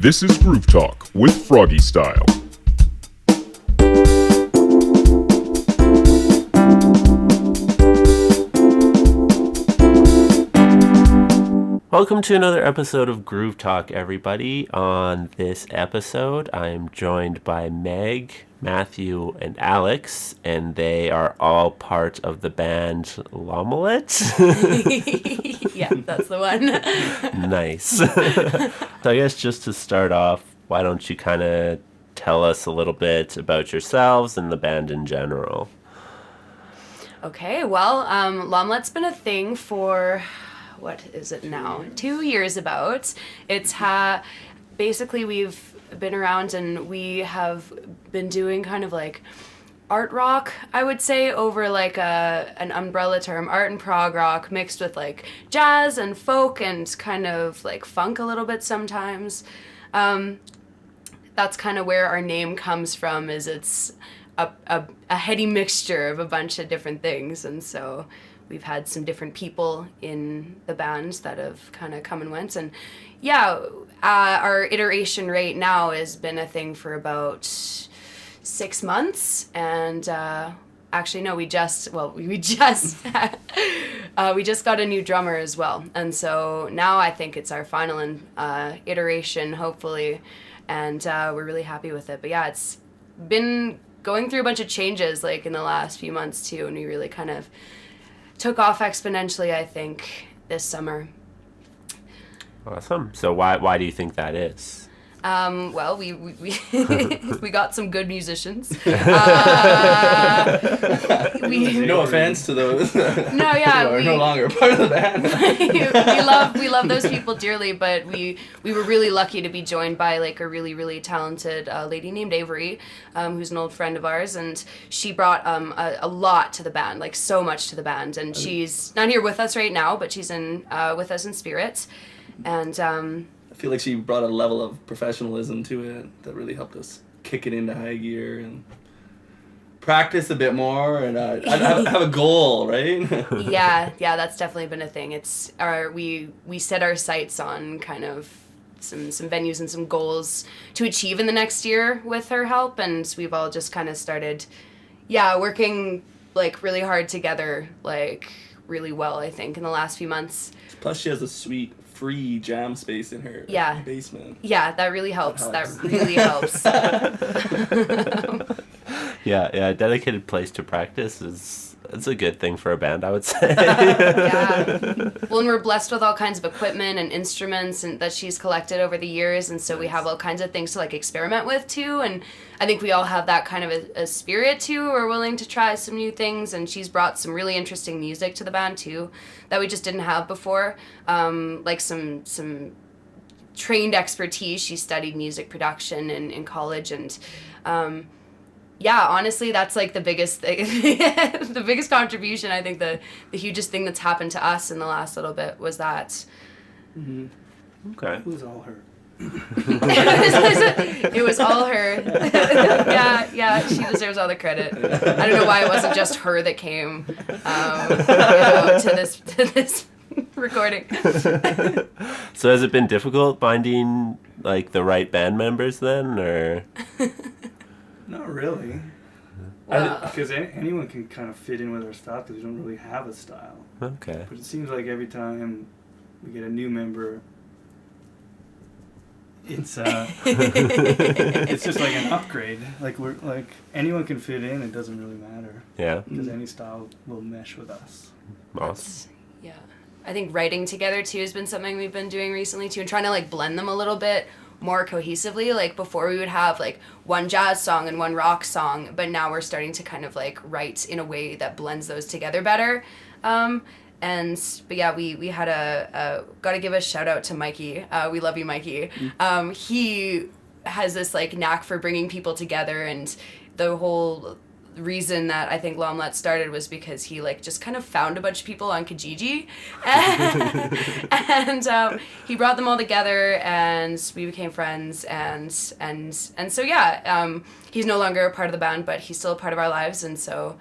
This is Groove Talk with Froggy Style. Welcome to another episode of Groove Talk, everybody. On this episode, I'm joined by Meg, Matthew, and Alex, and they are all part of the band L'Omelette. Yeah, that's the one. Nice. So I guess just to start off, why don't you kind of tell us a little bit about yourselves and the band in general? Okay, well, L'Omelette's been a thing for... what is it now? 2 years about. It's basically we've been around and we have been doing kind of like art rock, I would say, over like an umbrella term, art and prog rock mixed with like jazz and folk and kind of like funk a little bit sometimes. That's kind of where our name comes from, is it's a heady mixture of a bunch of different things. And so we've had some different people in the band that have kind of come and went. And yeah, our iteration right now has been a thing for about 6 months. And actually, no, we just got a new drummer as well. And so now I think it's our final iteration, hopefully. And we're really happy with it. But yeah, it's been going through a bunch of changes like in the last few months too. And we really kind of took off exponentially, I think, this summer. Awesome. So why do you think that is? Well, we we got some good musicians. No offense to those No, yeah, who are no longer part of the band. we love those people dearly, but we were really lucky to be joined by like a really, really talented lady named Avery, who's an old friend of ours, and she brought a lot to the band, like so much to the band, and she's not here with us right now, but she's with us in spirit, and I feel like she brought a level of professionalism to it that really helped us kick it into high gear and practice a bit more and have a goal, right? yeah, that's definitely been a thing. It's we set our sights on kind of some venues and some goals to achieve in the next year with her help, and we've all just kind of started, working like really hard together, like really well, I think, in the last few months. Plus, she has a sweet free jam space in her basement. Yeah, that really helps. That really helps. Yeah, a dedicated place to practice it's a good thing for a band, I would say. Yeah. Well, and we're blessed with all kinds of equipment and instruments and that she's collected over the years, and so we have all kinds of things to like experiment with too, and I think we all have that kind of a spirit too. We're willing to try some new things, and she's brought some really interesting music to the band too that we just didn't have before, like some trained expertise. She studied music production in college, and honestly, that's like the biggest thing, the biggest contribution. I think the hugest thing that's happened to us in the last little bit was that. Mm-hmm. Okay. It was all her. It was all her. Yeah, she deserves all the credit. I don't know why it wasn't just her that came to this recording. So has it been difficult finding like the right band members then, or? Not really. Wow. Because anyone can kind of fit in with our style because we don't really have a style. Okay. But it seems like every time we get a new member, it's it's just like an upgrade. Like we're like anyone can fit in. It doesn't really matter. Yeah. Because any style will mesh with us. Awesome. Yeah. I think writing together too has been something we've been doing recently too, and trying to like blend them a little bit more cohesively. Like before we would have like one jazz song and one rock song, but now we're starting to kind of like write in a way that blends those together better. But yeah, we had gotta give a shout out to Mikey. We love you, Mikey. He has this like knack for bringing people together, and the whole reason that I think L'Omelette started was because he like just kind of found a bunch of people on Kijiji and he brought them all together and we became friends and so he's no longer a part of the band, but he's still a part of our lives, and so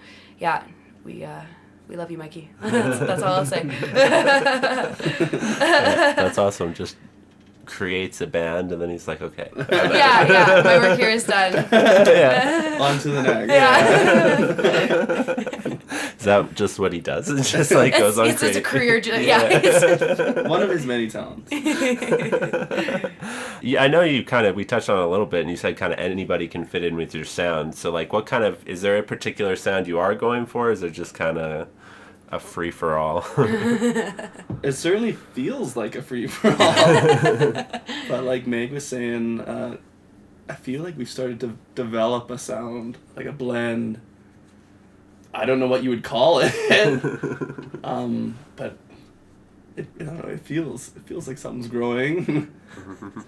we love you, Mikey. That's all I'll say. That's awesome. Just creates a band and then he's like, okay. yeah, my work here is done. Yeah. On to the next. Is that just what he does? It just like goes on it's just a creating- career yeah. One of his many talents. Yeah, I know we touched on it a little bit, and you said kind of anybody can fit in with your sound. So like, what kind of, is there a particular sound you are going for? Or is it just kind of a free for all? It certainly feels like a free for all. But like Meg was saying, I feel like we've started to develop a sound, like a blend. I don't know what you would call it, but I don't know. It feels like something's growing.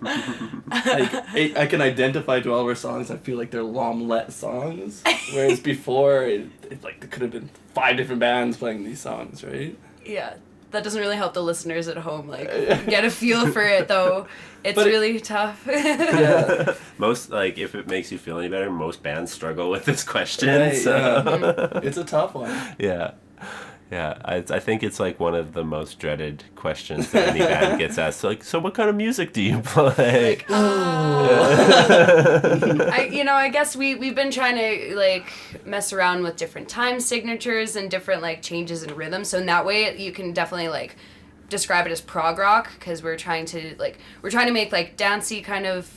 Like I can identify to all of our songs. I feel like they're L'Omelette songs, whereas before it like there could have been 5 different bands playing these songs, right? Yeah, that doesn't really help the listeners at home like get a feel for it though. It's really tough. Yeah. Most, like, if it makes you feel any better, most bands struggle with this question. Right, So. yeah. It's a tough one. Yeah. Yeah, I think it's like one of the most dreaded questions that any band gets asked. Like, so what kind of music do you play? Like, I guess we've been trying to like mess around with different time signatures and different like changes in rhythm. So in that way, you can definitely like describe it as prog rock because we're trying to make like dancey kind of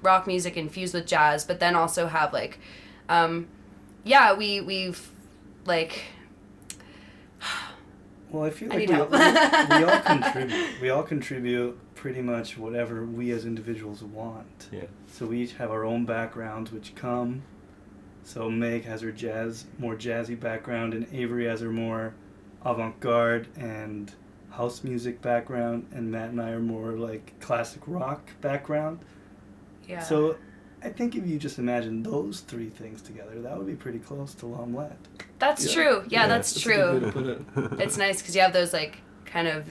rock music infused with jazz, but then also have like, we've like. Well, I feel I like need we help. all contribute. We all contribute pretty much whatever we as individuals want. Yeah. So we each have our own backgrounds, which come. So Meg has her more jazzy background, and Avery has her more avant-garde and house music background, and Matt and I are more like classic rock background. Yeah. So I think if you just imagine those 3 things together, that would be pretty close to L'Omelette. That's true. Yeah, that's a good way true. to put it. It's nice because you have those like kind of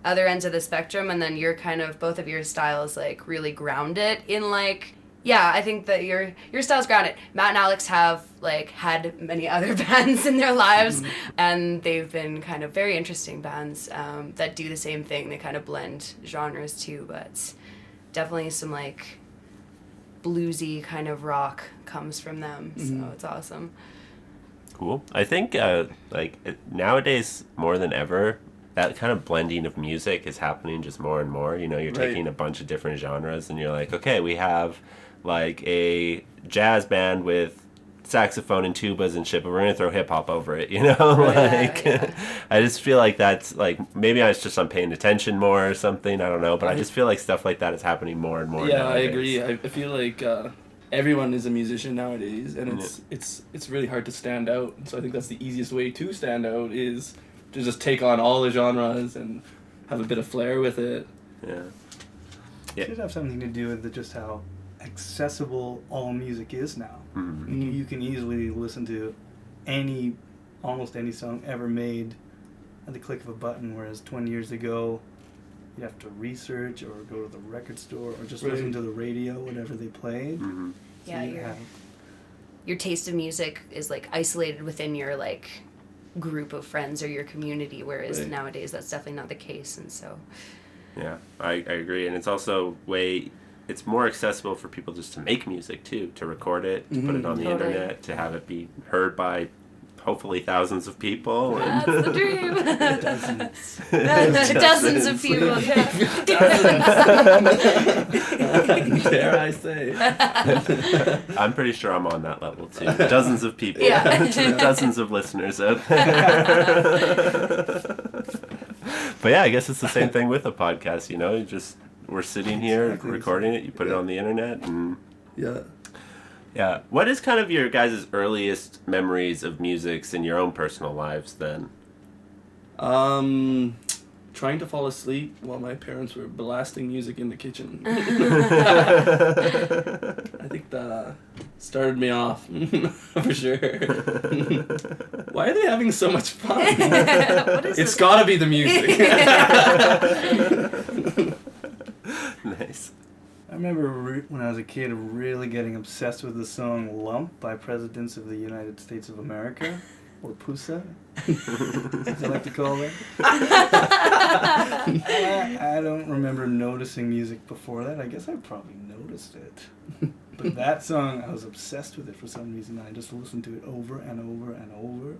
other ends of the spectrum, and then you're kind of both of your styles like really grounded in like. Yeah, I think that your style's grounded. Matt and Alex have like had many other bands in their lives, and they've been kind of very interesting bands that do the same thing. They kind of blend genres too, but definitely some like bluesy kind of rock comes from them. So it's awesome. Cool. I think nowadays more than ever, that kind of blending of music is happening just more and more. You know, you're Right. taking a bunch of different genres and you're like, okay, we have like a jazz band with saxophone and tubas and shit, but we're gonna throw hip hop over it, you know? Yeah. I just feel like that's like, maybe I'm paying attention more or something, I don't know, but I just feel like stuff like that is happening more and more Yeah, nowadays. I agree. I feel like everyone is a musician nowadays, and it's really hard to stand out. So I think that's the easiest way to stand out is to just take on all the genres and have a bit of flair with it. Yeah. It should have something to do with just how accessible all music is now. You can easily listen to almost any song ever made at the click of a button, whereas 20 years ago you'd have to research or go to the record store or just listen to the radio, whatever they played. Mm-hmm. So Yeah, you your taste of music is like isolated within your like group of friends or your community, whereas Right. nowadays that's definitely not the case. And so Yeah, I agree. And it's also it's more accessible for people just to make music too, to record it, to put it on the Totally. internet, to have it be heard by hopefully thousands of people. And that's the dream. Dozens. Dozens of people. Yeah. Dare I say? I'm pretty sure I'm on that level too. Dozens of people. Yeah. Dozens of listeners out there. But yeah, I guess it's the same thing with a podcast, you know? We're sitting here Exactly. recording it, you put it on the internet, and Yeah. yeah. What is kind of your guys' earliest memories of music in your own personal lives then? Trying to fall asleep while my parents were blasting music in the kitchen. I think that started me off for sure. Why are they having so much fun? What is It's this? gotta be the music. Nice. I remember when I was a kid really getting obsessed with the song Lump by Presidents of the United States of America. or pusa, as I like to call it. I don't remember noticing music before that. I guess I probably noticed it. But that song, I was obsessed with it for some reason. I just listened to it over and over and over.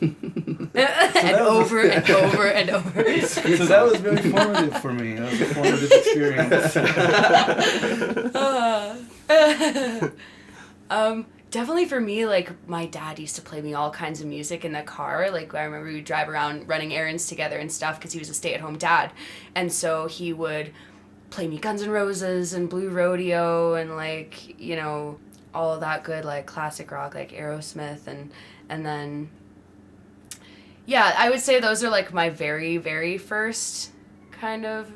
And over and over and over. So that was very formative for me. That was a formative experience. Definitely for me, like, my dad used to play me all kinds of music in the car. Like, I remember we would drive around running errands together and stuff because he was a stay-at-home dad. And so he would play me Guns N' Roses and Blue Rodeo and, like, you know, all of that good, like, classic rock, like Aerosmith. And then, yeah, I would say those are, like, my very, very first kind of...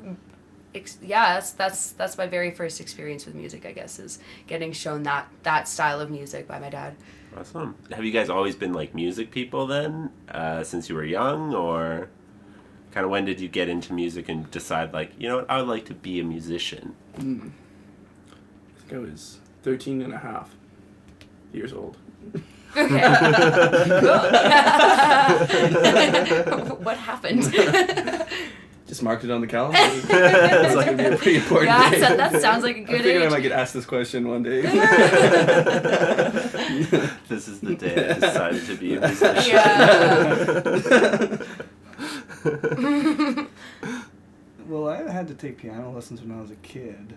that's my very first experience with music, I guess, is getting shown that style of music by my dad. Awesome. Have you guys always been like music people then, since you were young, or kind of when did you get into music and decide like, you know what, I would like to be a musician? I think I was 13 and a half years old. Okay. Cool. What happened? Just marked it on the calendar. It's like going to be a pretty important day. Yeah, that sounds like a good I figured age. I might get asked this question one day. This is the day I decided to be a musician. Yeah. Well, I had to take piano lessons when I was a kid.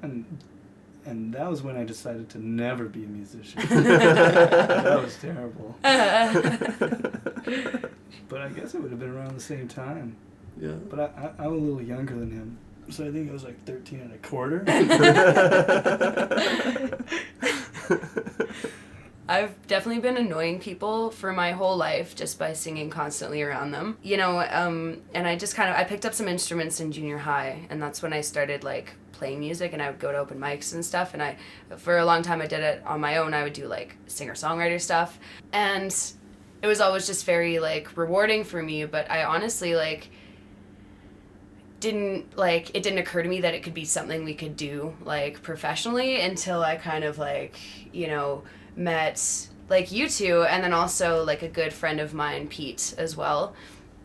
And that was when I decided to never be a musician. That was terrible. But I guess it would have been around the same time. Yeah. But I'm a little younger than him, so I think I was like 13 and a quarter. I've definitely been annoying people for my whole life just by singing constantly around them. You know, and I just I picked up some instruments in junior high, and that's when I started, like, playing music, and I would go to open mics and stuff, and for a long time I did it on my own. I would do, like, singer-songwriter stuff, and it was always just very, like, rewarding for me, but I honestly, like, it didn't occur to me that it could be something we could do, like, professionally until I kind of, like, you know, met, like, you two, and then also, like, a good friend of mine, Pete, as well.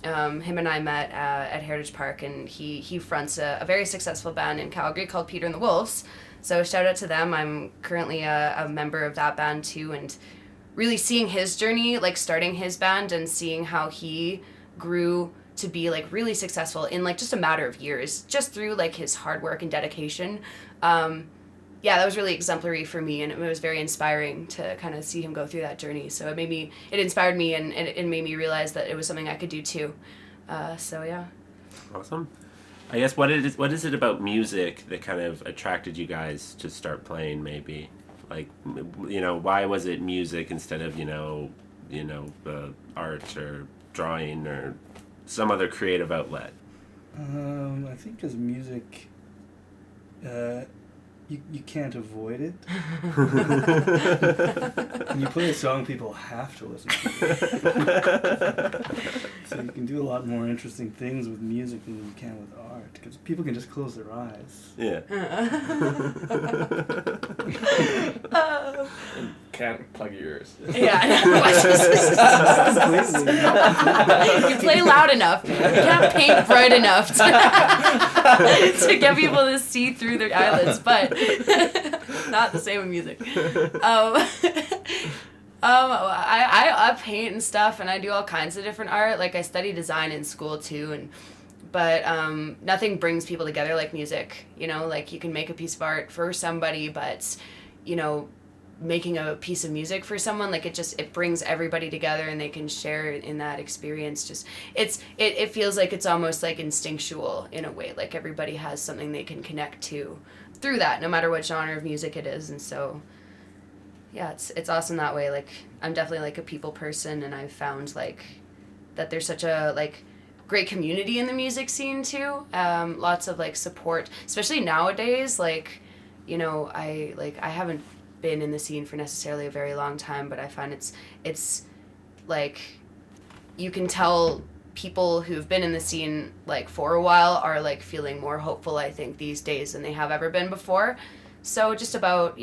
Him and I met at Heritage Park, and he fronts a very successful band in Calgary called Peter and the Wolves, so shout out to them. I'm currently a member of that band too, and really seeing his journey, like, starting his band and seeing how he grew to be, like, really successful in, like, just a matter of years, just through, like, his hard work and dedication. Yeah, that was really exemplary for me, and it was very inspiring to kind of see him go through that journey. So it inspired me, and it made me realize that it was something I could do too. So yeah. Awesome. I guess what is it about music that kind of attracted you guys to start playing, maybe? Like, you know, why was it music instead of, art or drawing or some other creative outlet? I think because music, you can't avoid it. When you play a song, people have to listen to it. So you can do a lot more interesting things with music than you can with art, because people can just close their eyes. Yeah. Can't plug your ears. Yeah. You play loud enough. You can't paint bright enough to get people to see through their eyelids, but not the same with music. I paint and stuff, and I do all kinds of different art. Like, I study design in school too, but nothing brings people together like music. You know, like, you can make a piece of art for somebody, but, you know, making a piece of music for someone, like, it brings everybody together, and they can share in that experience. Just it feels like it's almost like instinctual in a way, like everybody has something they can connect to through that, no matter what genre of music it is. And so yeah, it's awesome that way. Like, I'm definitely, like, a people person, and I've found, like, that there's such a, like, great community in the music scene too. Lots of, like, support, especially nowadays. Like, you know, I haven't been in the scene for necessarily a very long time, but I find it's like, you can tell people who've been in the scene, like, for a while are, like, feeling more hopeful, I think, these days than they have ever been before. So just about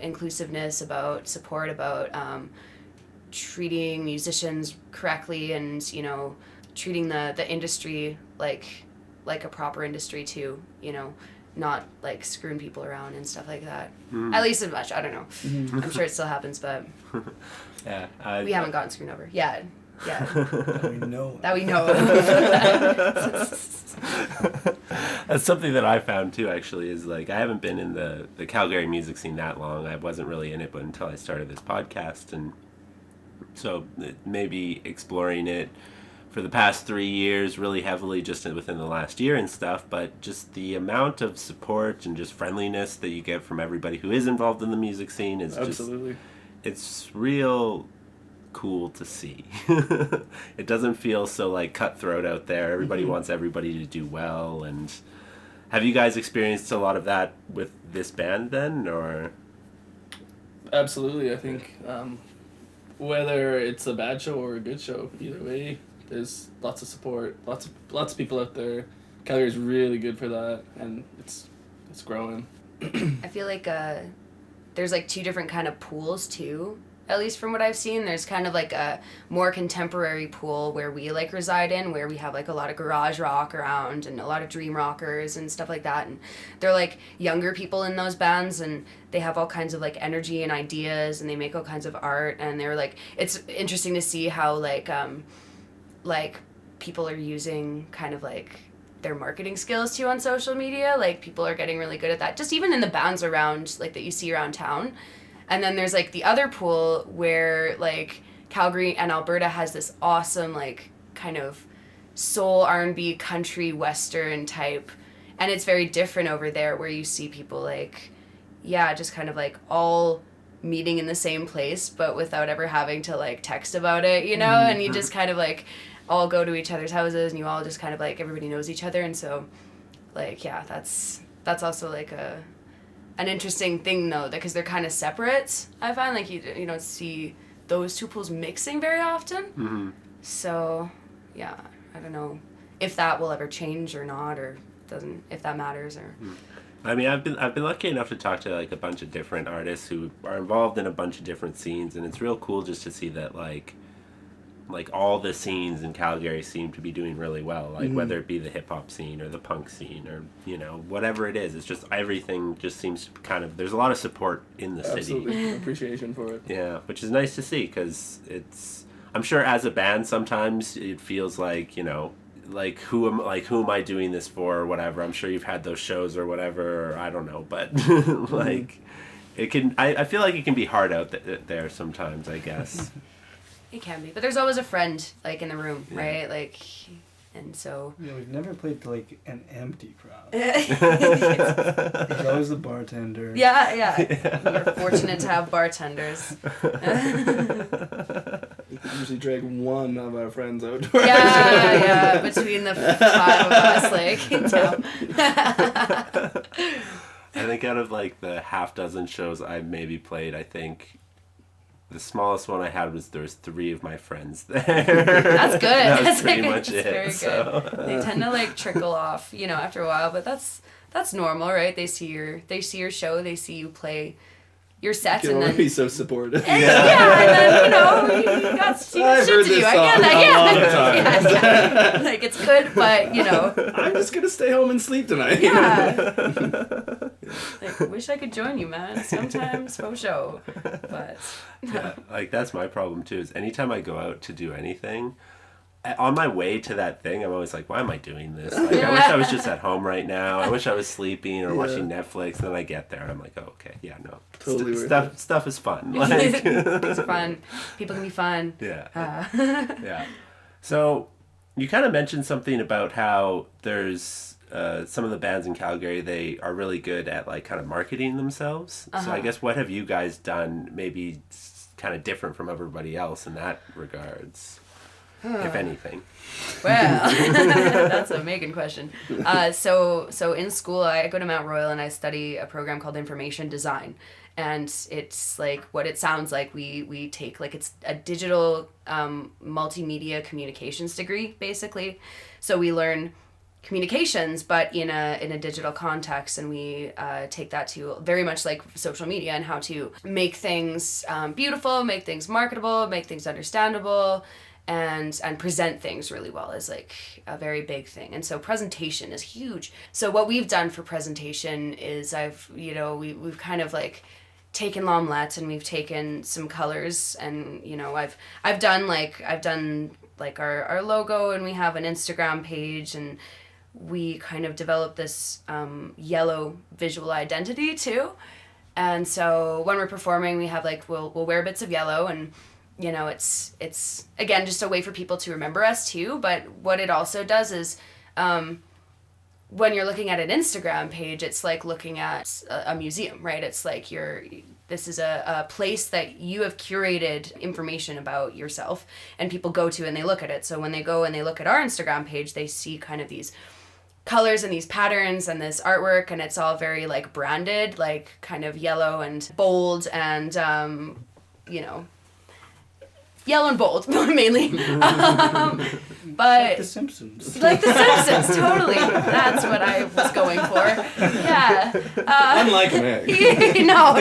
inclusiveness, about support, about treating musicians correctly and, you know, treating the industry like a proper industry too, you know, not like screwing people around and stuff like that. At least as much. I don't know. I'm sure it still happens, but Yeah, we haven't gotten screwed over. Yeah. That we know. That we know. That's something that I found too, actually, is like I haven't been in the Calgary music scene that long. I wasn't really in it, but until I started this podcast, and so maybe exploring it for the past 3 years really heavily just within the last year and stuff, but just the amount of support and just friendliness that you get from everybody who is involved in the music scene is Absolutely. it's real cool to see. It doesn't feel so like cutthroat out there. Everybody wants everybody to do well. And have you guys experienced a lot of that with this band then, or? Absolutely. I think whether it's a bad show or a good show, either way, there's lots of support, lots of people out there. Calgary's really good for that, and it's growing. I feel like there's like two different kind of pools too. At least from what I've seen, there's kind of like a more contemporary pool where we like reside in, where we have like a lot of garage rock around and a lot of dream rockers and stuff like that. And they're like younger people in those bands, and they have all kinds of like energy and ideas, and they make all kinds of art. And they're like, it's interesting to see how like people are using kind of like their marketing skills too on social media. Like people are getting really good at that, just even in the bands around like that you see around town. And then there's like the other pool where like Calgary and Alberta has this awesome like kind of soul R&B country western type, and it's very different over there where you see people like just kind of like all meeting in the same place but without ever having to like text about it, you know. And you just kind of like all go to each other's houses and you all just kind of like everybody knows each other. And so like that's also like an interesting thing though, because they're kind of separate. I find like you don't see those two pools mixing very often. So yeah, I don't know if that will ever change or not, or doesn't, if that matters or. I mean, I've been lucky enough to talk to like a bunch of different artists who are involved in a bunch of different scenes, and it's real cool just to see that like all the scenes in Calgary seem to be doing really well, like whether it be the hip hop scene or the punk scene or, you know, whatever it is. It's just everything just seems to kind of, there's a lot of support in the Absolutely. city. Appreciation for it. Yeah, which is nice to see, because it's, I'm sure as a band sometimes it feels like, you know, like who am I doing this for or whatever. I'm sure you've had those shows or whatever, or I don't know, but like it can, I feel like it can be hard out there sometimes, I guess. It can be, but there's always a friend like in the room, right? Like, and so. Yeah, we've never played to like an empty crowd. There's always the bartender. Yeah. We're fortunate to have bartenders. We could usually drag one of our friends out. Yeah. Between the 5 of us, like, you know. I think out of like the half dozen shows I've maybe played, I think the smallest one I had was there was 3 of my friends there. That's good. That That's was pretty like, much it's it. very good. So. They tend to like trickle off, you know, after a while, but that's normal, right? They see your show, they see you play your sets, You and can then be so supportive. and then you know you got shit to do. I get that. Yeah. Like it's good, but you know. I'm just gonna stay home and sleep tonight. Yeah. Like, wish I could join you, man. Sometimes faux show, but. Yeah, like that's my problem too, is anytime I go out to do anything, on my way to that thing, I'm always like, why am I doing this? Like, I wish I was just at home right now. I wish I was sleeping or watching Netflix. And then I get there and I'm like, oh, okay, yeah, no. Totally worth Stuff is fun. Like, Things are fun. People can be fun. Yeah. Yeah. So you kind of mentioned something about how there's some of the bands in Calgary, they are really good at like kind of marketing themselves. So I guess what have you guys done maybe kind of different from everybody else in that regards? If anything. Well, that's a Megan question. So in school, I go to Mount Royal and I study a program called information design. And it's like what it sounds like. We take like, it's a digital multimedia communications degree, basically. So we learn communications, but in a digital context, and we take that to very much like social media and how to make things beautiful, make things marketable, make things understandable, and present things really well is like a very big thing. And so presentation is huge. So what we've done for presentation is we've kind of like taken l'omelette and we've taken some colors, and I've done our logo, and we have an Instagram page, and we kind of developed this yellow visual identity too. And so when we're performing, we have like we'll wear bits of yellow, and it's again just a way for people to remember us too. But what it also does is when you're looking at an Instagram page, it's like looking at a museum, right? It's like this is a place that you have curated information about yourself, and people go to and they look at it. So when they go and they look at our Instagram page, they see kind of these colors and these patterns and this artwork, and it's all very like branded, like kind of yellow and bold, and yellow and bold mainly. But Like The Simpsons. Like The Simpsons, totally. That's what I was going for. Yeah. Unlike Meg. No.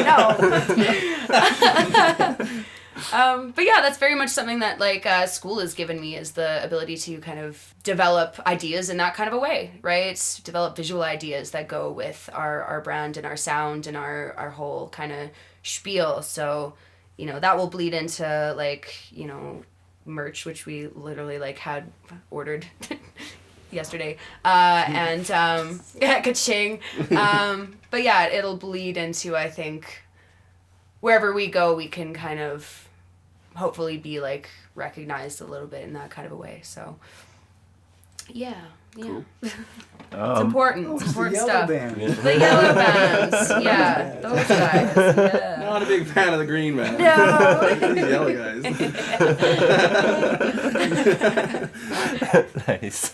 But yeah, that's very much something that like school has given me, is the ability to kind of develop ideas in that kind of a way, right? Develop visual ideas that go with our brand and our sound and our whole kind of spiel. So, that will bleed into like, merch, which we literally like had ordered yesterday. And ka-ching. But yeah, it'll bleed into, I think, wherever we go, we can kind of hopefully be like recognized a little bit in that kind of a way. So yeah. Cool. It's important. It's important the stuff. Yellow Band. The yellow bands. Yeah. Those guys. Yeah. Not a big fan of the green band. No. These yellow guys. Nice.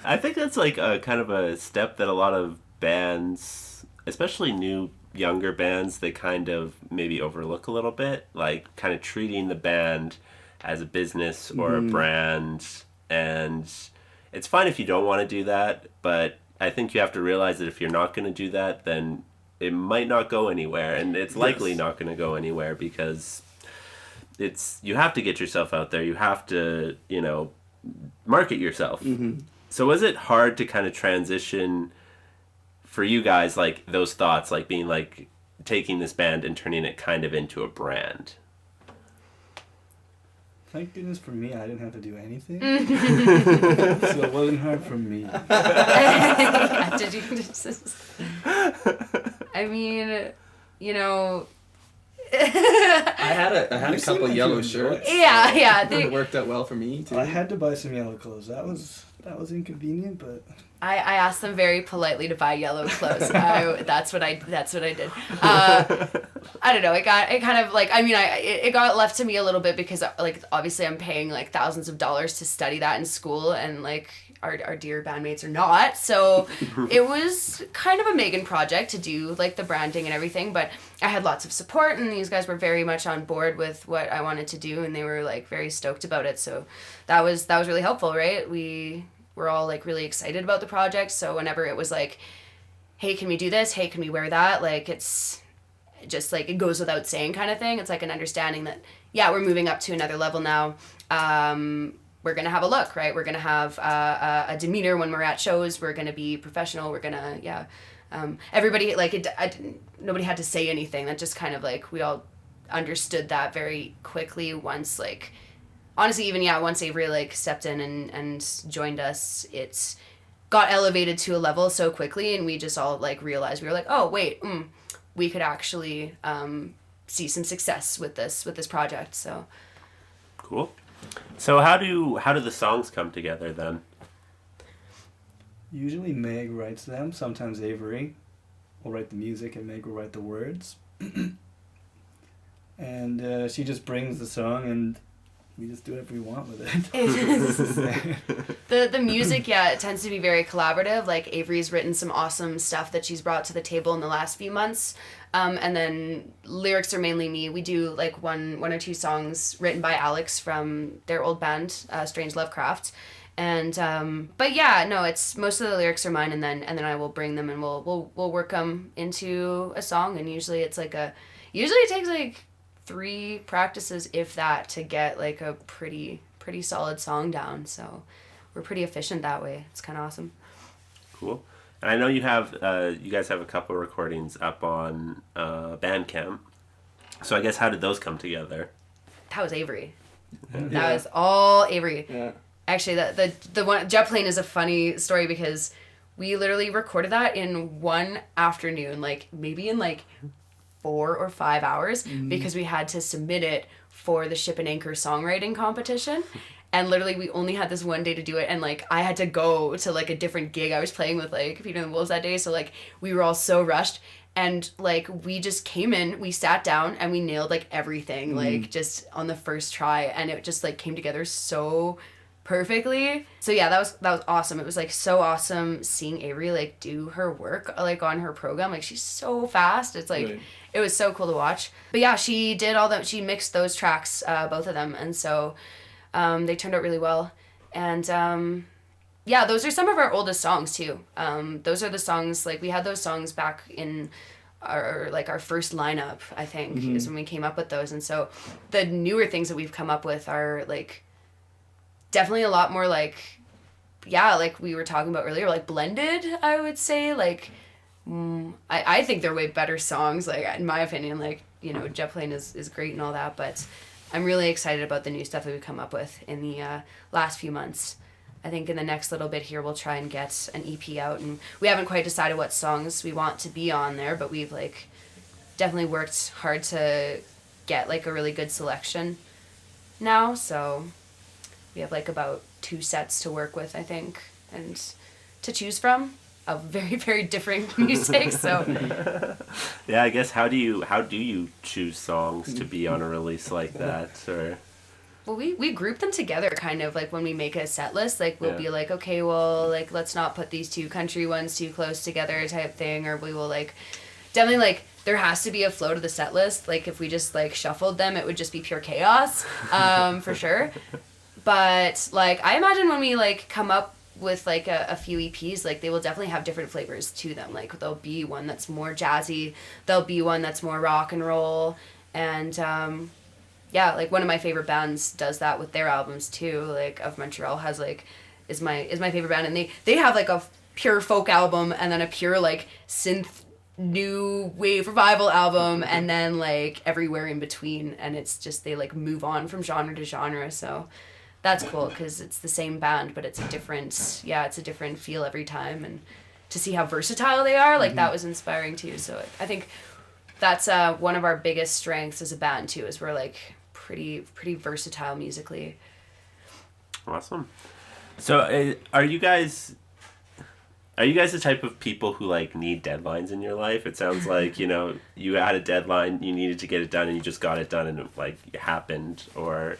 I think that's like a kind of a step that a lot of bands, especially new younger bands, they kind of maybe overlook a little bit, like kind of treating the band as a business or a brand. And it's fine if you don't want to do that, but I think you have to realize that if you're not going to do that, then it might not go anywhere, and it's likely not going to go anywhere, because you have to get yourself out there. You have to, market yourself. Mm-hmm. So was it hard to kind of transition for you guys, like those thoughts, like being like taking this band and turning it kind of into a brand? Thank goodness for me, I didn't have to do anything. So it wasn't hard for me. I mean, I had a couple yellow shirts. Yeah. It worked out well for me too. I had to buy some yellow clothes. That was inconvenient, but I asked them very politely to buy yellow clothes. That's what I did. I don't know. It got left to me a little bit because like obviously I'm paying like thousands of dollars to study that in school, and like our dear bandmates are not. So it was kind of a Megan project to do like the branding and everything, but I had lots of support, and these guys were very much on board with what I wanted to do, and they were like very stoked about it. So that was really helpful, right? We were all like really excited about the project. So whenever it was like, hey, can we do this? Hey, can we wear that? Like, it's just like, it goes without saying kind of thing. It's like an understanding that, yeah, we're moving up to another level now. We're going to have a look, right? We're going to have a demeanor when we're at shows. We're going to be professional. We're going to, everybody, like, nobody had to say anything. That just kind of like, we all understood that very quickly once, like, honestly, even, once Avery, like, stepped in and joined us, it's got elevated to a level so quickly, and we just all, like, realized, we were like, oh, wait, we could actually see some success with this project, so. Cool. So how do the songs come together then? usually Meg writes them. Sometimes Avery will write the music and Meg will write the words. And she just brings the song and we just do whatever we want with it. The music, it tends to be very collaborative. Like, Avery's written some awesome stuff that she's brought to the table in the last few months. And then lyrics are mainly me. We do, like, one or two songs written by Alex from their old band, Strange Lovecraft. And but yeah, no, it's most of the lyrics are mine, and then I will bring them and we'll work them into a song. And usually it's like usually it takes like 3 practices, if that, to get like a pretty solid song down. So we're pretty efficient that way. It's kind of awesome. Cool. And I know you guys have a couple of recordings up on Bandcamp. So I guess how did those come together? That was Avery. That was all Avery. Yeah. Actually, the one Jet Plane is a funny story because we literally recorded that in one afternoon, like maybe in like 4 or 5 hours, because we had to submit it for the Ship and Anchor songwriting competition. And literally we only had this one day to do it, and like I had to go to like a different gig. I was playing with like Peter and the Wolves that day, so like we were all so rushed. And like we just came in, we sat down, and we nailed like everything, like just on the first try, and it just like came together so perfectly. So yeah, that was awesome. It was like so awesome seeing Avery like do her work like on her program. Like she's so fast. It's like Right. It was so cool to watch. But yeah, she did all that. She mixed those tracks, both of them, and so they turned out really well. And yeah, those are some of our oldest songs too. Those are the songs, like we had those songs back in our first lineup, I think, is when we came up with those. And so the newer things that we've come up with are like definitely a lot more like, yeah, like we were talking about earlier, like blended, I would say. Like I think they're way better songs, like in my opinion. Like, you know, Jet Plane is great and all that, but I'm really excited about the new stuff that we've come up with in the last few months. I think in the next little bit here we'll try and get an EP out, and we haven't quite decided what songs we want to be on there, but we've like definitely worked hard to get like a really good selection now. So we have like about 2 sets to work with, I think, and to choose from of very, very different music. So Yeah, I guess how do you choose songs to be on a release like that? Or well, we group them together kind of like when we make a set list. Like we'll Yeah. be like, okay, well, like let's not put these 2 country ones too close together type thing, or we will like definitely like there has to be a flow to the set list. Like if we just like shuffled them, it would just be pure chaos, for sure. But like I imagine when we like come up with like a few EPs, like they will definitely have different flavors to them. Like there'll be one that's more jazzy, there'll be one that's more rock and roll, and yeah, like one of my favorite bands does that with their albums too. Like Of Montreal has like is my favorite band, and they have like a pure folk album, and then a pure like synth new wave revival album, and then like everywhere in between, and it's just they like move on from genre to genre. So that's cool because it's the same band, but it's a different feel every time, and to see how versatile they are, like that was inspiring too. So I think that's one of our biggest strengths as a band too, is we're like pretty versatile musically. awesome. So are you guys the type of people who like need deadlines in your life? It sounds like, you know, you had a deadline, you needed to get it done, and you just got it done, and it like it happened. Or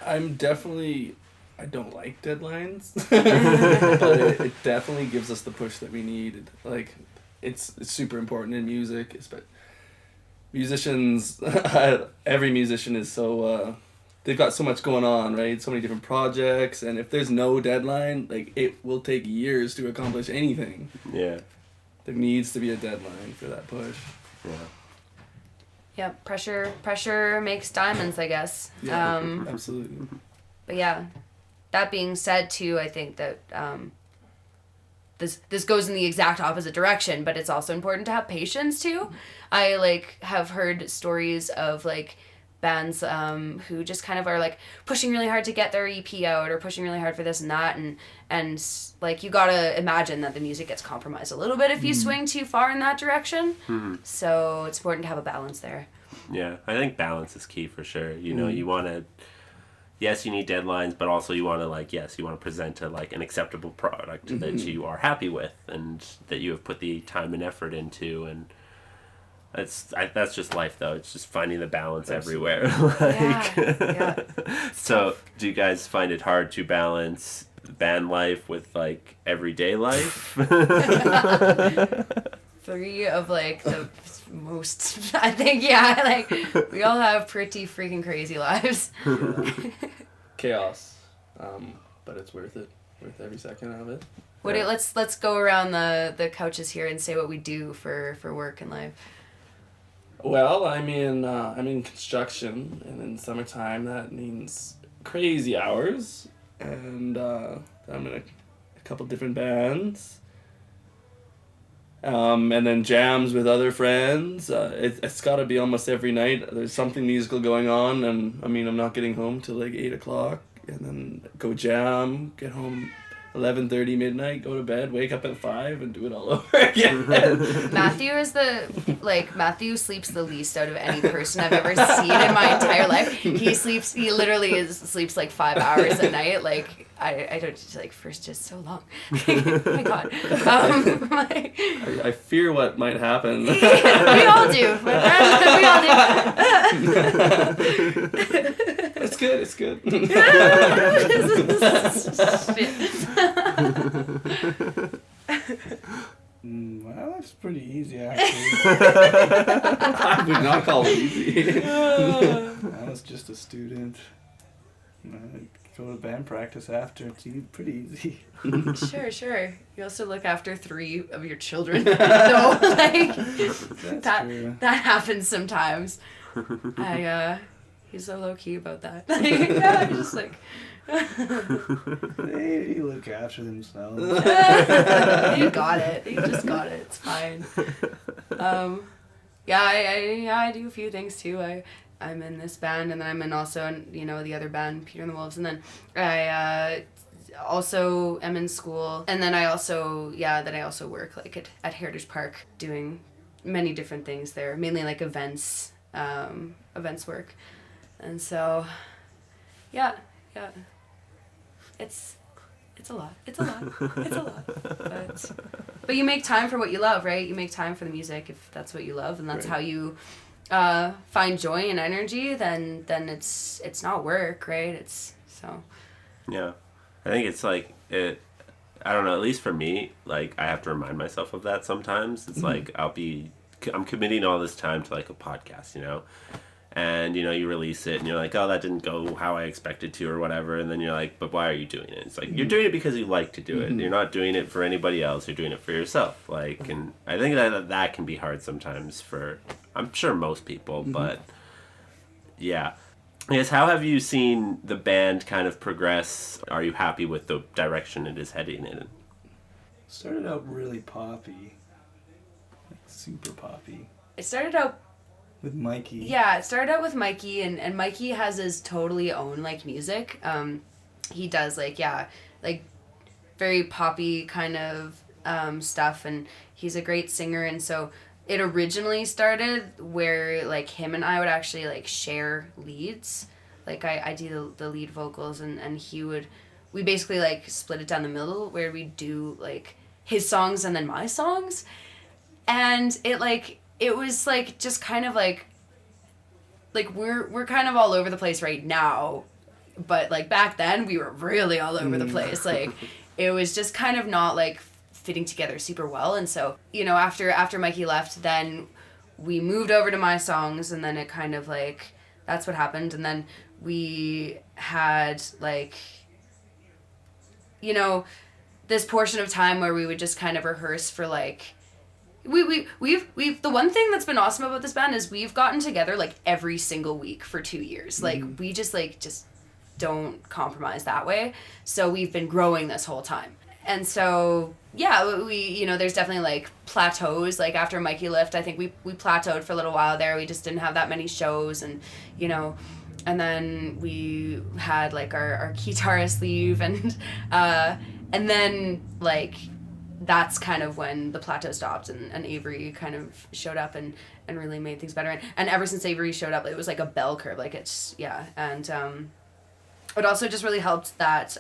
I don't like deadlines, but it definitely gives us the push that we need. Like, it's super important in music. Musicians, every musician is so, they've got so much going on, right? So many different projects, and if there's no deadline, like, it will take years to accomplish anything. yeah. There needs to be a deadline for that push. Yeah. Yeah, pressure makes diamonds, I guess. Yeah, absolutely. But yeah, that being said too, I think that this goes in the exact opposite direction, but it's also important to have patience too. I like have heard stories of like bands who just kind of are like pushing really hard to get their EP out, or pushing really hard for this and that, and like you gotta imagine that the music gets compromised a little bit if you swing too far in that direction. So it's important to have a balance there. Yeah, I think balance is key for sure. You know, you want to, yes, you need deadlines, but also you want to like, yes, you want to present like an acceptable product that you are happy with and that you have put the time and effort into. And that's just life though. It's just finding the balance everywhere. Like, Yeah. So do you guys find it hard to balance band life with like everyday life? 3 of like the most, I think, yeah, like we all have pretty freaking crazy lives. Chaos, but it's worth it. worth every second of it. Let's go around the couches here and say what we do for work and life. Well, I'm in construction, and in summertime that means crazy hours, and I'm in a couple different bands. And then jams with other friends. It's got to be almost every night. There's something musical going on, and I'm not getting home till like 8 o'clock, and then go jam, get home 11:30 midnight, go to bed, wake up at 5, and do it all over again. Matthew sleeps the least out of any person I've ever seen in my entire life. He literally sleeps like 5 hours a night. Like, I don't, like, first just so long. Oh my God. I fear what might happen. We all do. My friend, we all do. It's good. My life's pretty easy, actually. I would not call it easy. I was just a student. I go to band practice after. It's pretty easy. Sure. You also look after 3 of your children. So, like, that happens sometimes. He's so low key about that. He's just like. They look after themselves. You got it. You just got it. It's fine. I do a few things too. I'm in this band, and then I'm also in the other band, Peter and the Wolves, and then I also am in school, and then I also work like at Heritage Park doing many different things there, mainly like events work, and so yeah. It's a lot. But you make time for what you love, right? You make time for the music if that's what you love, and that's right. how you find joy and energy. Then it's not work, right? It's so. Yeah, I think it's like it. I don't know. At least for me, like I have to remind myself of that sometimes. It's like I'm committing all this time to like a podcast, and you release it and you're like, oh, that didn't go how I expected to or whatever, and then you're like, but why are you doing it? It's like you're doing it because you like to do it. You're not doing it for anybody else. You're doing it for yourself. Like, and I think that can be hard sometimes for, I'm sure, most people, but yeah. I guess, how have you seen the band kind of progress? Are you happy with the direction it is heading in? Started out really poppy, like super poppy. It started out with Mikey. Yeah, it started out with Mikey, and Mikey has his totally own like music. He does like very poppy kind of stuff, and he's a great singer, and so it originally started where like him and I would actually like share leads. Like I do the lead vocals, and we basically like split it down the middle where we do like his songs and then my songs, and it was like just kind of like we're kind of all over the place right now, but like back then we were really all over the place. Like it was just kind of not like fitting together super well, and so after Mikey left, then we moved over to my songs, and then it kind of like that's what happened, and then we had like this portion of time where we would just kind of rehearse for like we've the one thing that's been awesome about this band is we've gotten together like every single week for 2 years. Like we just don't compromise that way. So we've been growing this whole time. And so yeah, we there's definitely like plateaus. Like after Mikey left, I think we plateaued for a little while there. We just didn't have that many shows, and and then we had like our guitarist leave, and then like that's kind of when the plateau stopped, and Avery kind of showed up and really made things better. And ever since Avery showed up, it was like a bell curve. Like it's, yeah. And it also just really helped that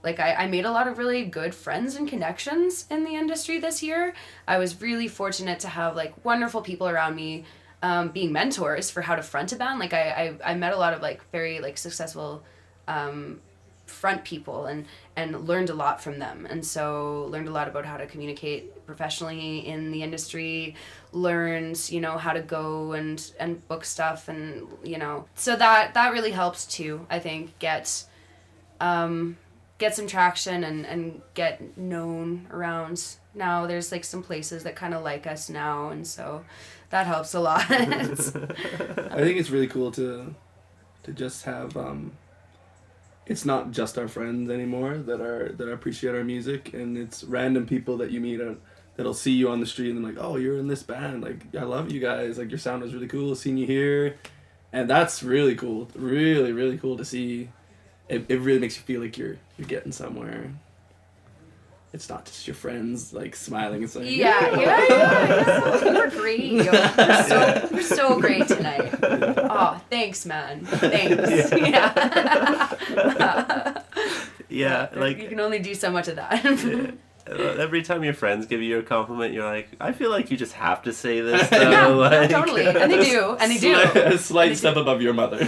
like I made a lot of really good friends and connections in the industry this year. I was really fortunate to have like wonderful people around me being mentors for how to front a band. Like I met a lot of like very like successful front people and learned a lot from them, and so learned a lot about how to communicate professionally in the industry, learned how to go and book stuff, and so that really helps too, I think, get get some traction and get known around. Now there's like some places that kind of like us now, and so that helps a lot. I think it's really cool to just have it's not just our friends anymore that appreciate our music, and it's random people that you meet that'll see you on the street and they're like, oh, you're in this band, like I love you guys, like your sound was really cool, seeing you here, and that's really cool, really really cool to see. It really makes you feel like you're getting somewhere. It's not just your friends like smiling and saying, yeah. You're great. You're so great tonight. Oh, thanks, man. Thanks. Yeah, like you can only do so much of that. every time your friends give you a compliment, you're like, I feel like you just have to say this though. Yeah, like, no, totally. And they do. And they do. A slight step above your mother.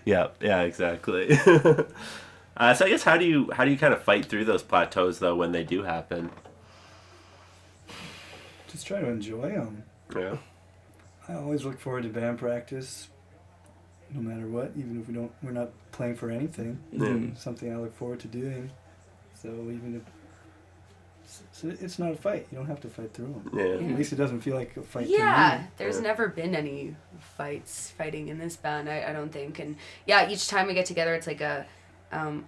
Yeah, exactly. So I guess how do you kind of fight through those plateaus though when they do happen? Just try to enjoy them. Yeah. I always look forward to band practice, no matter what, even if we're not playing for anything. Yeah. Something I look forward to doing. So even if it's not a fight, you don't have to fight through them. Yeah. At least it doesn't feel like a fight. Yeah, to me. there's never been any fighting in this band, I don't think. And yeah, each time we get together, it's like a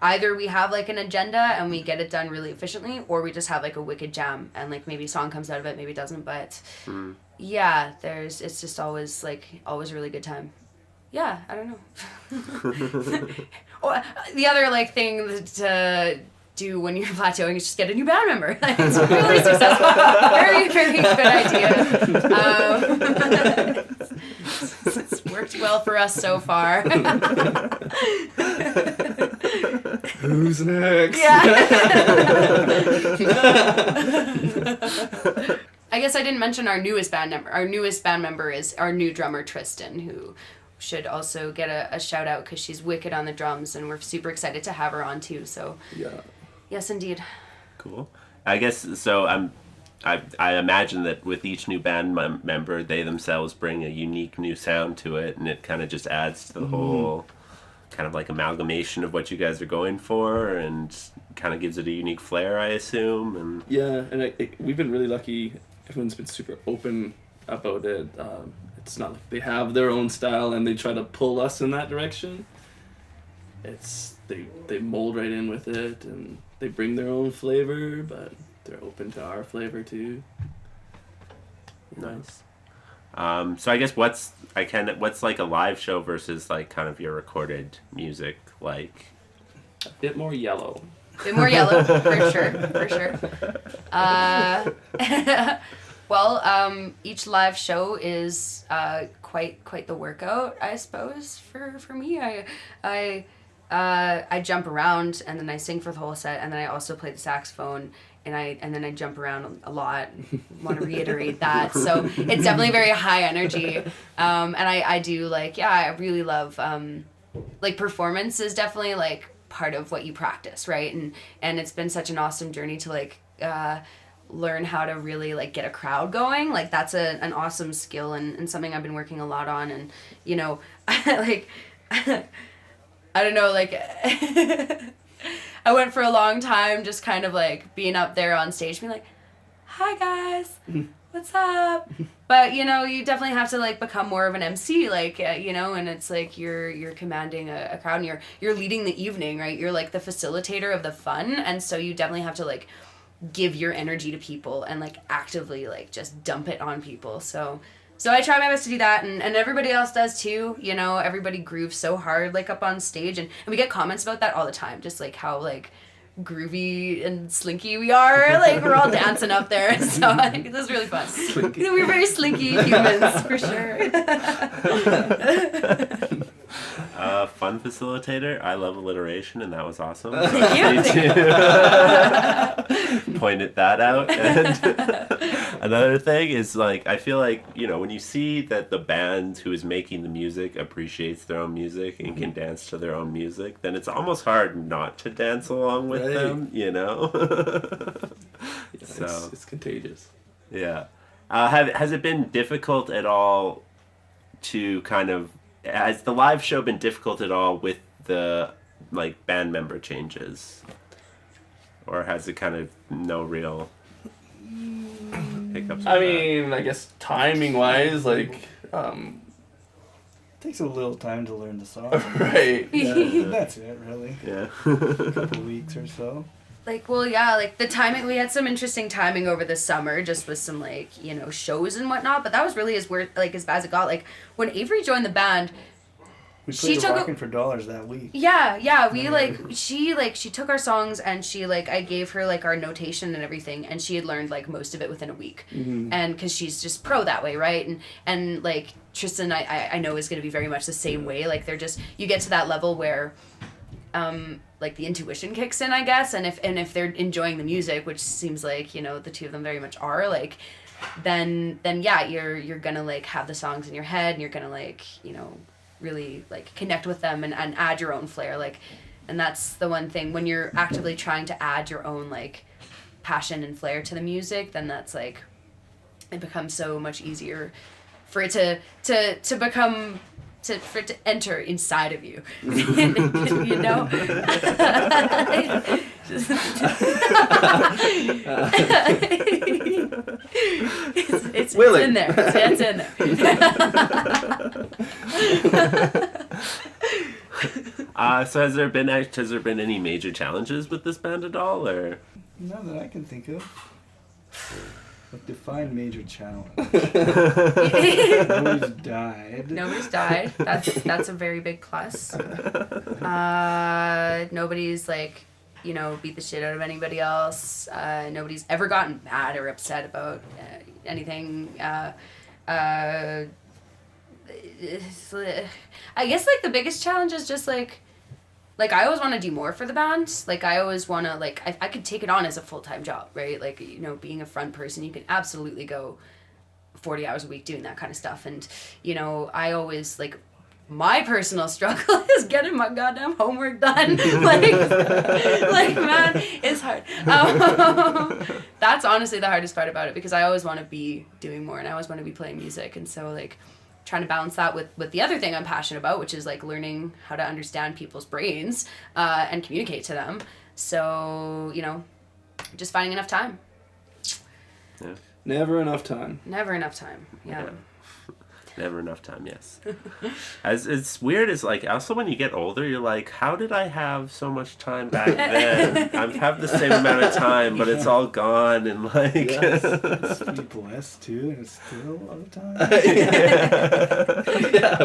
either we have like an agenda and we get it done really efficiently, or we just have like a wicked jam and like maybe a song comes out of it, maybe it doesn't, but yeah, it's just always a really good time. Yeah, I don't know. Oh, the other like thing to do when you're plateauing is just get a new band member. It's really successful. Very, very good idea. It's worked well for us so far. Who's next? Yeah. I guess I didn't mention our newest band member. Our newest band member is our new drummer, Tristan, who should also get a shout out because she's wicked on the drums, and we're super excited to have her on too. So Yeah. Yes, indeed. Cool. I guess so. I imagine that with each new band member, they themselves bring a unique new sound to it, and it kind of just adds to the whole kind of like amalgamation of what you guys are going for, and kind of gives it a unique flair, I assume. And Yeah, and we've been really lucky. Everyone's been super open about it. It's not like they have their own style and they try to pull us in that direction. It's they mold right in with it, and they bring their own flavor, but they're open to our flavor too. nice. So I guess what's like a live show versus like kind of your recorded music like? A bit more yellow. Bit more yellow, for sure. Well, each live show is quite the workout, I suppose. For me, I jump around and then I sing for the whole set, and then I also play the saxophone, and then I jump around a lot. Want to reiterate that. So it's definitely very high energy, and I do I really love performance is definitely like part of what you practice, right? And it's been such an awesome journey to learn how to really get a crowd going. Like that's an awesome skill and something I've been working a lot on. And I don't know, I went for a long time just kind of being up there on stage being like, hi guys, what's up? But you definitely have to become more of an MC, and it's you're commanding a crowd, and you're leading the evening, right? You're the facilitator of the fun, and so you definitely have to give your energy to people and actively just dump it on people. So I try my best to do that, and everybody else does too. Everybody grooves so hard up on stage, and we get comments about that all the time, just how groovy and slinky we are. We're all dancing up there, so I think this is really fun. Slinky. We're very slinky humans, for sure. Fun facilitator. I love alliteration, and that was awesome. Thank you. Pointed that out. And another thing is I feel when you see that the band who is making the music appreciates their own music and can dance to their own music, then it's almost hard not to dance along with them. So It's contagious. yeah. Has it been difficult at all to kind of has the live show been difficult at all with the like band member changes, or has it kind of no real hiccups? I mean, I guess timing wise, like, Takes a little time to learn the song. right. That's it, really. Yeah. A couple weeks or so. Like, well, yeah, like the timing, we had some interesting timing over the summer, just with some, like, you know, shows and whatnot, but that was really as bad as it got. Like, when Avery joined the band, We She played took a- Rockin' for Dollars that week. yeah, she took our songs and she, like, I gave her, like, our notation and everything, and she had learned, like, most of it within a week. Mm-hmm. And because she's just pro that way, right? And like, Tristan, I know is going to be very much the same way. Like, they're just, you get to that level where, like, the intuition kicks in, I guess, and if they're enjoying the music, which seems like, you know, the two of them very much are, like, then yeah, you're gonna, like, have the songs in your head, and you're gonna, like, you know, really, like, connect with them and add your own flair, like, and that's the one thing when you're actively trying to add your own, like, passion and flair to the music, then that's, like, it becomes so much easier for it to become for it to enter inside of you. You know? it's in there. It's in there. So has there been any major challenges with this band at all, or? None that I can think of. Like, define major challenge. Nobody's died. Nobody's died. That's a very big plus. Nobody's, like, you know, beat the shit out of anybody else. Nobody's ever gotten mad or upset about anything. I guess, like, the biggest challenge is just, like, I always want to do more for the band. Like, I always want to, like, I could take it on as a full-time job, right? Like, you know, being a front person, you can absolutely go 40 hours a week doing that kind of stuff. And, you know, I always, like, my personal struggle is getting my goddamn homework done. like, man, it's hard. That's honestly the hardest part about it, because I always want to be doing more, and I always want to be playing music. And so, like, trying to balance that with the other thing I'm passionate about, which is, like, learning how to understand people's brains and communicate to them. So, you know, just finding enough time. Yeah. Never enough time. Never enough time. Yeah. Never enough time, yes. As it's weird, is like, also when you get older, you're like, how did I have so much time back then? I have the same amount of time, but it's all gone, and, like... Yes. It's pretty blessed, too, and it's still a lot of time. Yeah,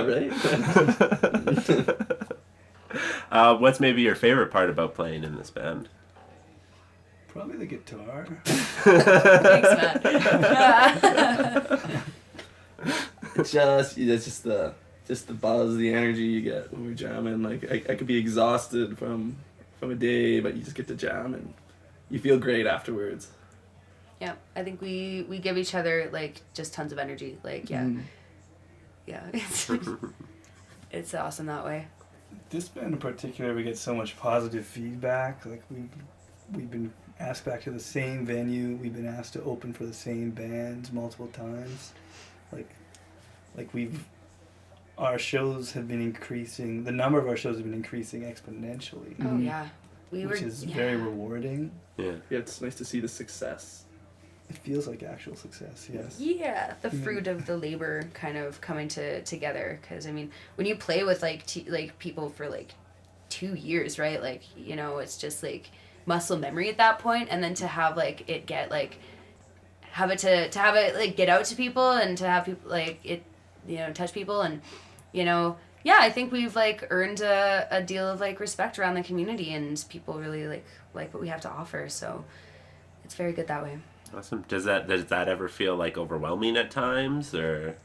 right? What's maybe your favorite part about playing in this band? Probably the guitar. Thanks, Matt. It's just the buzz, the energy you get when we're jamming. Like, I could be exhausted from a day, but you just get to jam and you feel great afterwards. Yeah, I think we give each other, like, just tons of energy. Like, yeah. Yeah. It's awesome that way. This band in particular, we get so much positive feedback. Like, we've been asked back to the same venue. We've been asked to open for the same bands multiple times. Our shows have been increasing. The number of our shows have been increasing exponentially. Oh, yeah. Which is very rewarding. Yeah. Yeah, it's nice to see the success. It feels like actual success, yes. Yeah, the fruit of the labor kind of coming together. Because, I mean, when you play with, like, people for, like, 2 years, right? Like, you know, it's just, like, muscle memory at that point. And then to have, like, it get, like, have it like, get out to people, and to have people, like, it, you know, touch people. And, you know, yeah, I think we've, like, earned a deal of, like, respect around the community, and people really like what we have to offer. So it's very good that way. Awesome. Does that ever feel, like, overwhelming at times, or?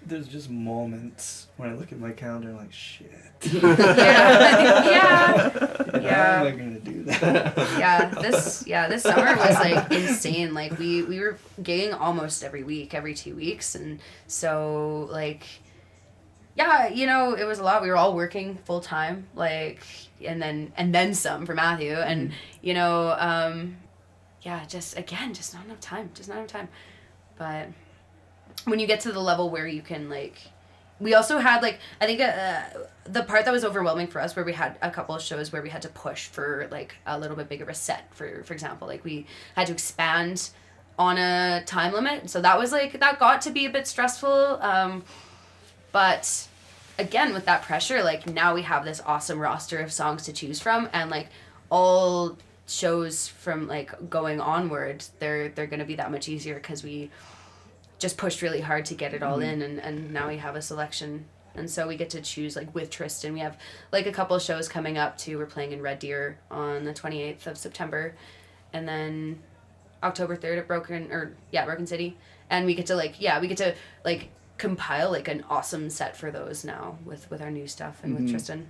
There's just moments when I look at my calendar and I'm like, shit. Yeah. How am I gonna do that? This summer was, like, insane. Like, we were gigging almost every week, every 2 weeks, and so, like, yeah, you know, it was a lot. We were all working full time, like, and then some for Matthew, and you know, yeah, just not enough time. But when you get to the level where you can, like, we also had like I think the part that was overwhelming for us where we had a couple of shows where we had to push for like a little bit bigger of a set for example, like we had to expand on a time limit, so that was like that got to be a bit stressful, but again with that pressure, like now we have this awesome roster of songs to choose from, and like all shows from like going onward, they're going to be that much easier because we just pushed really hard to get it all in, and now we have a selection, and so we get to choose like with Tristan. We have like a couple of shows coming up too. We're playing in Red Deer on the 28th of September, and then October 3rd at Broken City, and we get to compile like an awesome set for those now with our new stuff and with Tristan.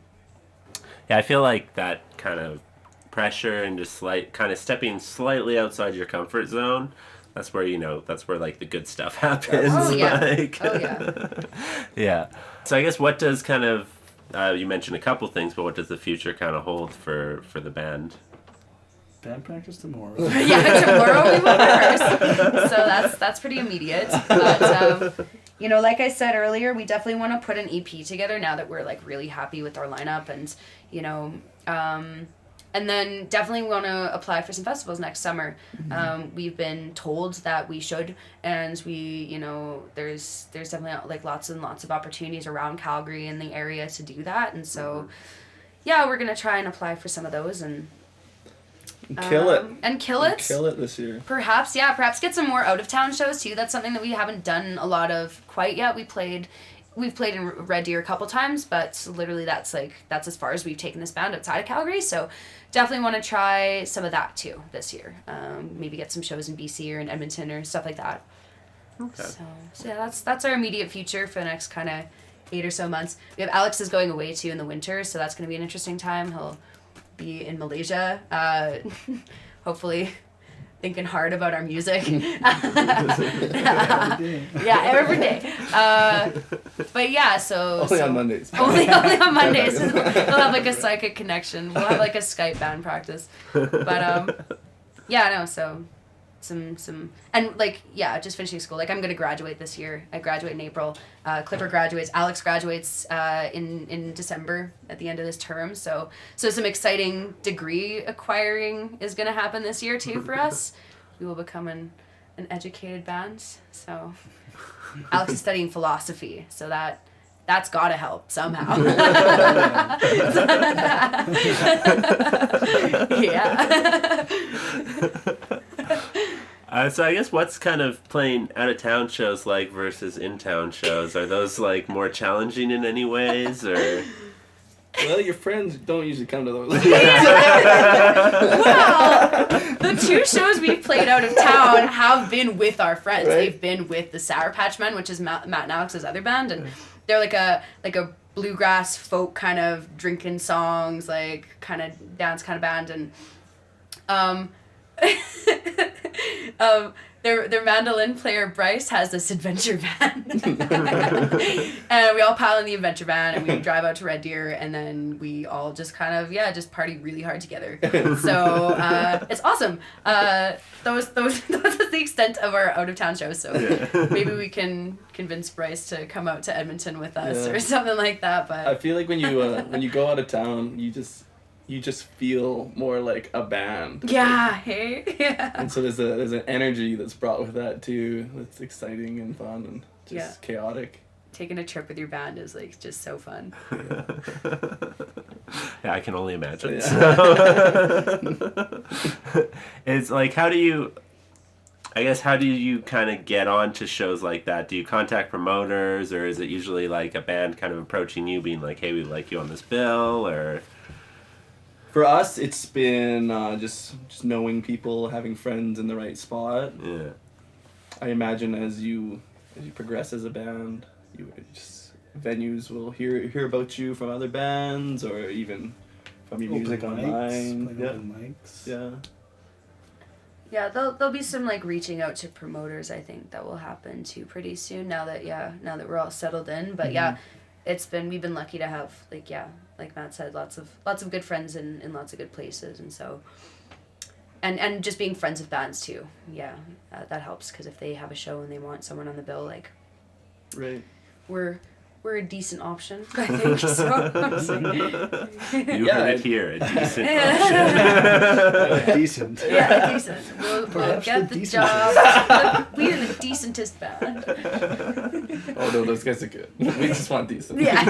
Yeah, I feel like that kind of pressure and just kind of stepping slightly outside your comfort zone, that's where like the good stuff happens. Oh yeah. Like, oh yeah. yeah. So I guess what does kind of you mentioned a couple things, but what does the future kind of hold for the band? Band practice tomorrow. Yeah, tomorrow we will rehearse. So that's pretty immediate. But like I said earlier, we definitely want to put an EP together now that we're like really happy with our lineup, and and then definitely want to apply for some festivals next summer. We've been told that we should, and we, there's definitely like lots and lots of opportunities around Calgary and the area to do that. And so, yeah, we're going to try and apply for some of those and kill it. And kill it. Kill it this year. Perhaps get some more out of town shows too. That's something that we haven't done a lot of quite yet. We've played in Red Deer a couple times, but literally that's as far as we've taken this band outside of Calgary. So definitely want to try some of that too this year. Maybe get some shows in BC or in Edmonton or stuff like that. Okay. So yeah, that's our immediate future for the next kind of 8 or so months. We have Alex is going away too in the winter, so that's going to be an interesting time. He'll be in Malaysia, hopefully thinking hard about our music. Yeah, every day. But yeah, only on Mondays. Only on Mondays. We'll have like a psychic connection. We'll have like a Skype band practice. But yeah, no, so some and like yeah, just finishing school. Like I'm gonna graduate this year. I graduate in April. Clipper graduates. Alex graduates in December at the end of this term. So some exciting degree acquiring is gonna happen this year too for us. We will become an educated band. So Alex is studying philosophy. So that's gotta help somehow. Yeah. So I guess what's kind of playing out-of-town shows like versus in-town shows? Are those like more challenging in any ways, or? Well, your friends don't usually come to those. Well, the 2 shows we've played out of town have been with our friends. Right. They've been with the Sour Patch Men, which is Matt and Alex's other band, and they're like a bluegrass folk kind of drinking songs, like kind of dance kind of band, and their mandolin player Bryce has this adventure van. And we all pile in the adventure van and we drive out to Red Deer, and then we all just kind of just party really hard together. So it's awesome. Those is the extent of our out of town shows. So maybe we can convince Bryce to come out to Edmonton with us or something like that. But I feel like when you go out of town, you just feel more like a band. Yeah, hey? Yeah. And so there's an energy that's brought with that too. That's exciting and fun and just chaotic. Taking a trip with your band is like just so fun. Yeah, I can only imagine. Yeah. So. It's like, how do you kind of get on to shows like that? Do you contact promoters, or is it usually like a band kind of approaching you being like, hey, we'd like you on this bill, or? For us, it's been just knowing people, having friends in the right spot. Yeah. I imagine as you progress as a band, venues will hear about you from other bands, or even from your music online. Mics. Yeah. Yeah, there'll be some like reaching out to promoters, I think, that will happen too pretty soon now that we're all settled in. But we've been lucky to have like Matt said, lots of good friends in lots of good places, and so and just being friends with bands too. Yeah, that helps, because if they have a show and they want someone on the bill, like right, we're we're a decent option, I think. So I'm saying. You heard it here, a decent option. Decent. Yeah, decent. We'll Perhaps get the the decent. job. We are the decentest band. Oh no, those guys are good. We just want decent. Yeah.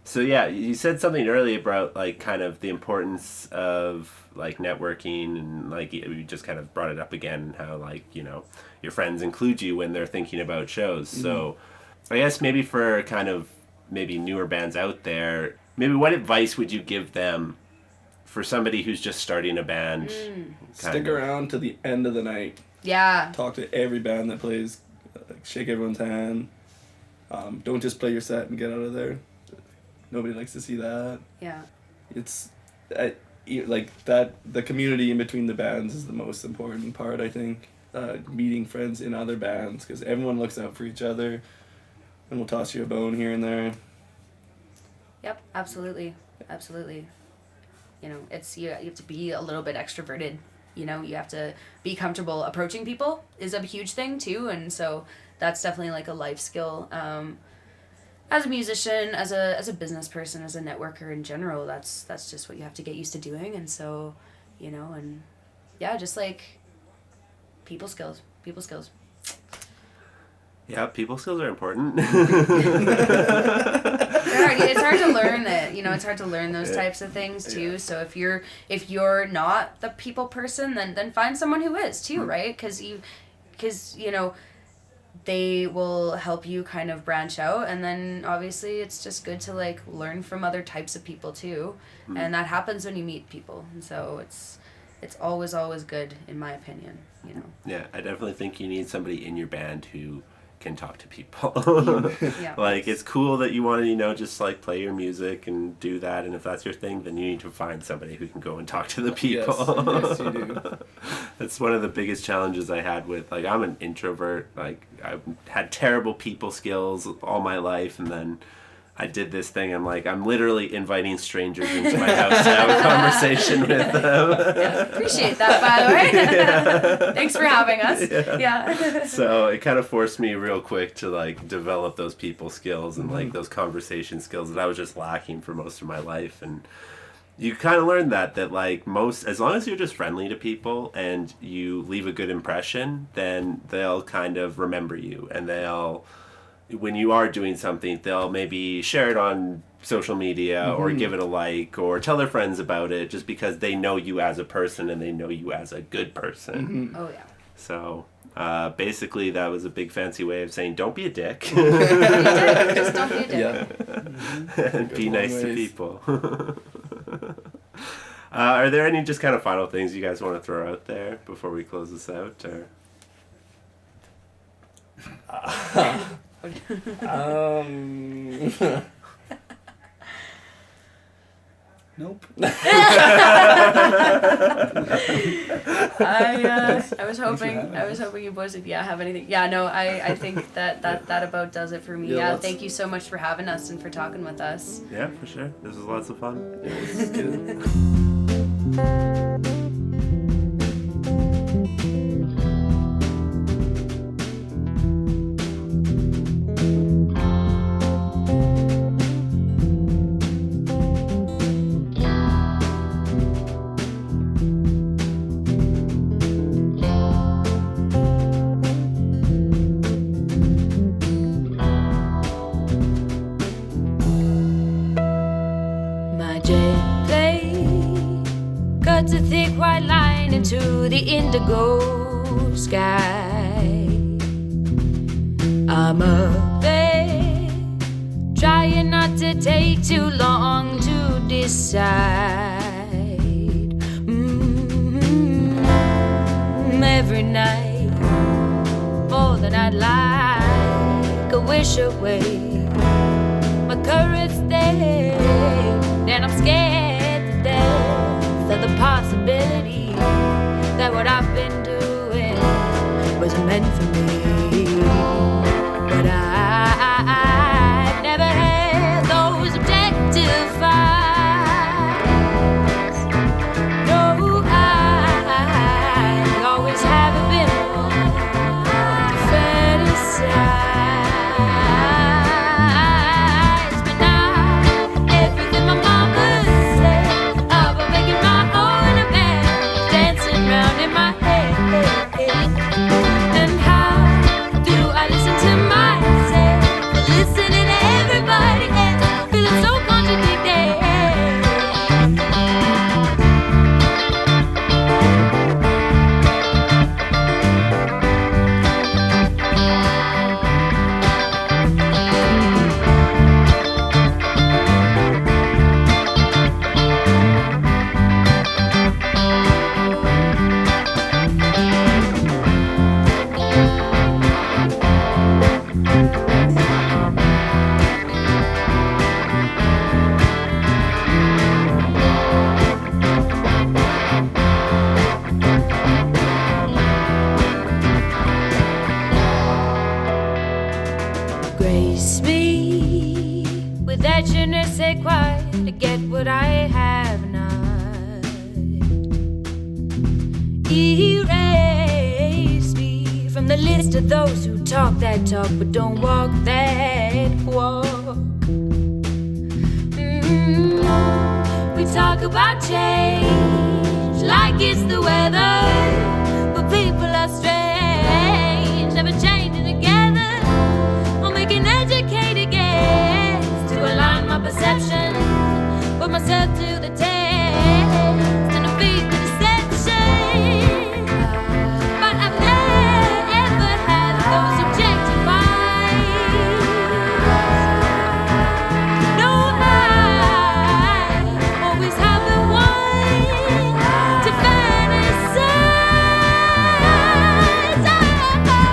So yeah, you said something earlier about like kind of the importance of like networking, and like you just kind of brought it up again, how like, you know, your friends include you when they're thinking about shows. So I guess maybe for kind of maybe newer bands out there, maybe what advice would you give them for somebody who's just starting a band? Stick around to the end of the night. Yeah. Talk to every band that plays. Shake everyone's hand. Don't just play your set and get out of there. Nobody likes to see that. Yeah. It's like that. The community in between the bands is the most important part, I think. Meeting friends in other bands, because everyone looks out for each other, and will toss you a bone here and there. Yep. Absolutely. Absolutely. You know, it's you have to be a little bit extroverted. You know, you have to be comfortable approaching people is a huge thing too, and so that's definitely like a life skill. As a musician, as a business person, as a networker in general, that's just what you have to get used to doing, and so, you know, and yeah, just like people skills. Yeah, people skills are important. It's hard to learn it. You know, it's hard to learn those types of things too. So if you're not the people person, then find someone who is too, right? Because you know, they will help you kind of branch out, and then obviously it's just good to like learn from other types of people too, and that happens when you meet people, and so it's always good in my opinion, you know. Yeah, I definitely think you need somebody in your band who can talk to people. Yeah. Like, it's cool that you want to, you know, just like play your music and do that, and if that's your thing, then you need to find somebody who can go and talk to the people. Yes, you do. That's one of the biggest challenges I had with, like, I'm an introvert. Like, I've had terrible people skills all my life, and then I did this thing. I'm like, I'm literally inviting strangers into my house to have a conversation with them. Yeah, appreciate that, by the way. Yeah. Thanks for having us. Yeah. So it kind of forced me real quick to like develop those people skills and like those conversation skills that I was just lacking for most of my life. And you kind of learn that like as long as you're just friendly to people and you leave a good impression, then they'll kind of remember you, and when you are doing something, they'll maybe share it on social media or give it a like or tell their friends about it, just because they know you as a person and they know you as a good person. Oh yeah. So basically that was a big fancy way of saying don't be a dick. Just don't be a dick. Yeah. And be nice to people. Are there any just kind of final things you guys want to throw out there before we close this out? Or? Nope. I was hoping you boys would have anything. Yeah, no, I think that about does it for me. Yeah, thank you so much for having us and for talking with us. Yeah, for sure. This was lots of fun. This is good. Cuts a thick white line into the indigo sky. I'm up there, trying not to take too long to decide. Every night, more than I'd like, I wish away my courage stay, and I'm scared to death of the possibility that what I've been doing was meant for me. But I've never had those objective fights. No, I always have been one to stay quiet to get what I have not. Erase me from the list of those who talk that talk but don't walk that walk. We talk about change like it's the weather, but people are strange, never changing together. I'll make an educated guess to align my perception, put myself to the test, and defeat the deception. But I've never had those objective eyes. No, I always have been one to fantasize.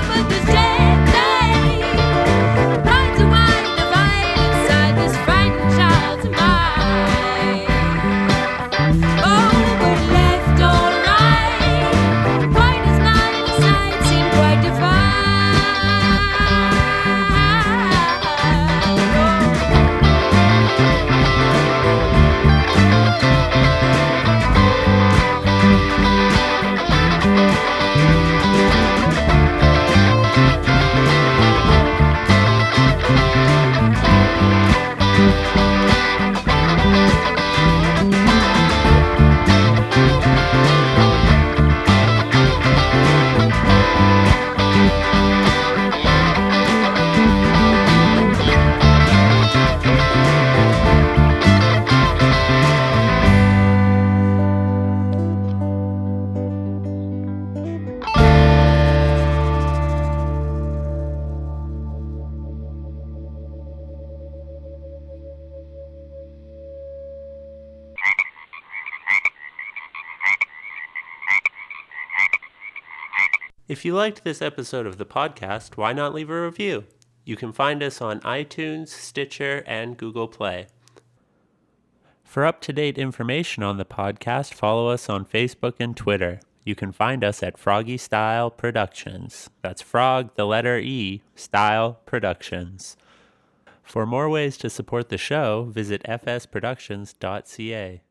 But this dead day rides a wide divide inside this frightened child's mind. Oh, but left or right, right is not decide, seem quite divine. If you liked this episode of the podcast, why not leave a review? You can find us on iTunes, Stitcher, and Google Play. For up-to-date information on the podcast, follow us on Facebook and Twitter. You can find us at Froggy Style Productions. That's Frog, the letter E, Style Productions. For more ways to support the show, visit fsproductions.ca.